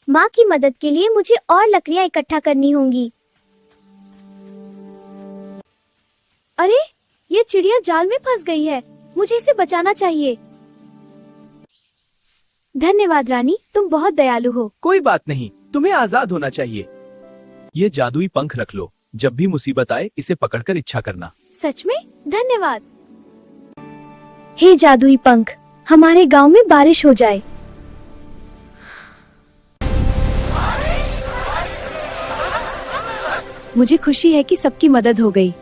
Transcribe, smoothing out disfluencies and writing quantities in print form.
माँ की मदद के लिए मुझे और लकड़ियाँ इकट्ठा करनी होंगी। अरे, ये चिड़िया जाल में फंस गई है। मुझे इसे बचाना चाहिए। धन्यवाद रानी, तुम बहुत दयालु हो। कोई बात नहीं, तुम्हें आजाद होना चाहिए। ये जादुई पंख रख लो, जब भी मुसीबत आए इसे पकड़कर इच्छा करना। सच में? धन्यवाद। हे जादुई पंख, हमारे गांव में बारिश हो जाए। मुझे खुशी है कि सबकी मदद हो गई।